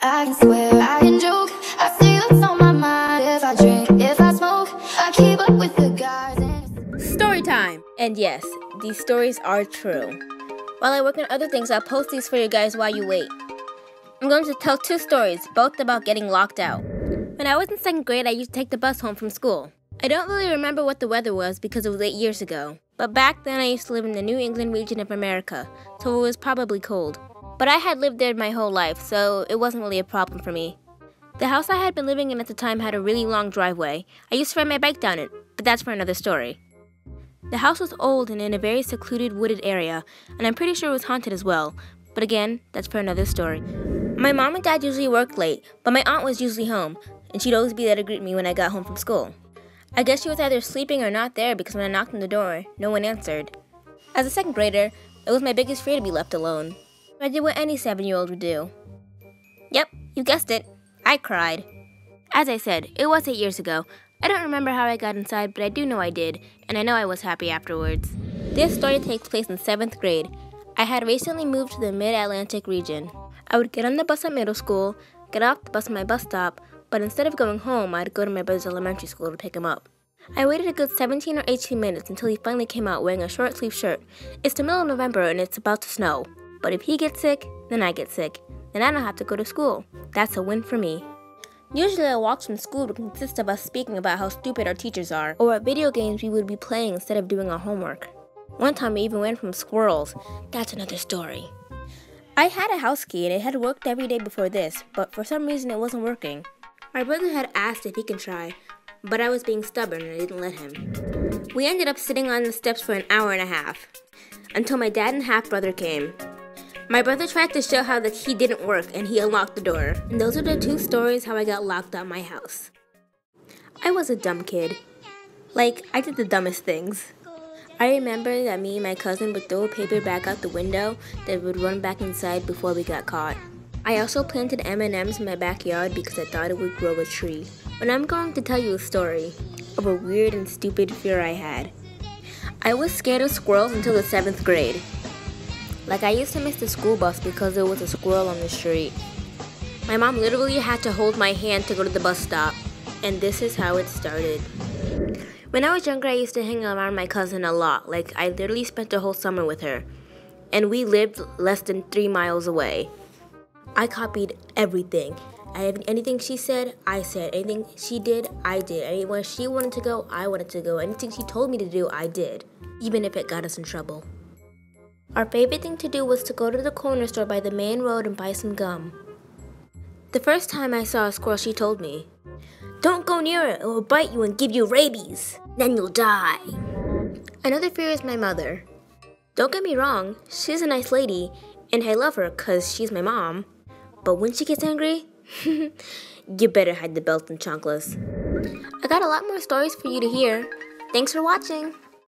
I can swear, I can joke, I see what's on my mind. If I drink, if I smoke, I keep up with the guys and... Story time! And yes, these stories are true. While I work on other things, I'll post these for you guys while you wait. I'm going to tell two stories, both about getting locked out. When I was in 2nd grade, I used to take the bus home from school. I don't really remember what the weather was because it was 8 years ago. But back then I used to live in the New England region of America, so it was probably cold. But I had lived there my whole life, so it wasn't really a problem for me. The house I had been living in at the time had a really long driveway. I used to ride my bike down it, but that's for another story. The house was old and in a very secluded wooded area, and I'm pretty sure it was haunted as well. But again, that's for another story. My mom and dad usually worked late, but my aunt was usually home, and she'd always be there to greet me when I got home from school. I guess she was either sleeping or not there because when I knocked on the door, no one answered. As a 2nd grader, it was my biggest fear to be left alone. I did what any 7-year-old would do. Yep, you guessed it. I cried. As I said, it was 8 years ago. I don't remember how I got inside, but I do know I did, and I know I was happy afterwards. This story takes place in 7th grade. I had recently moved to the Mid-Atlantic region. I would get on the bus at middle school, get off the bus at my bus stop, but instead of going home, I'd go to my brother's elementary school to pick him up. I waited a good 17 or 18 minutes until he finally came out wearing a short-sleeved shirt. It's the middle of November and it's about to snow. But if he gets sick, then I get sick. Then I don't have to go to school. That's a win for me. Usually our walks from school would consist of us speaking about how stupid our teachers are, or what video games we would be playing instead of doing our homework. One time we even went from squirrels. That's another story. I had a house key and it had worked every day before this, but for some reason it wasn't working. My brother had asked if he can try, but I was being stubborn and I didn't let him. We ended up sitting on the steps for an hour and a half, until my dad and half-brother came. My brother tried to show how the key didn't work and he unlocked the door. And those are the two stories how I got locked out of my house. I was a dumb kid. Like, I did the dumbest things. I remember that me and my cousin would throw a paper bag out the window that would run back inside before we got caught. I also planted M&Ms in my backyard because I thought it would grow a tree. But I'm going to tell you a story of a weird and stupid fear I had. I was scared of squirrels until the 7th grade. Like, I used to miss the school bus because there was a squirrel on the street. My mom literally had to hold my hand to go to the bus stop. And this is how it started. When I was younger, I used to hang around my cousin a lot. Like, I literally spent the whole summer with her. And we lived less than 3 miles away. I copied everything. Anything she said, I said. Anything she did, I did. Anywhere she wanted to go, I wanted to go. Anything she told me to do, I did. Even if it got us in trouble. Our favorite thing to do was to go to the corner store by the main road and buy some gum. The first time I saw a squirrel, she told me, "Don't go near it, it will bite you and give you rabies. Then you'll die." Another fear is my mother. Don't get me wrong, she's a nice lady, and I love her because she's my mom. But when she gets angry, you better hide the belt and chanclas. I got a lot more stories for you to hear. Thanks for watching.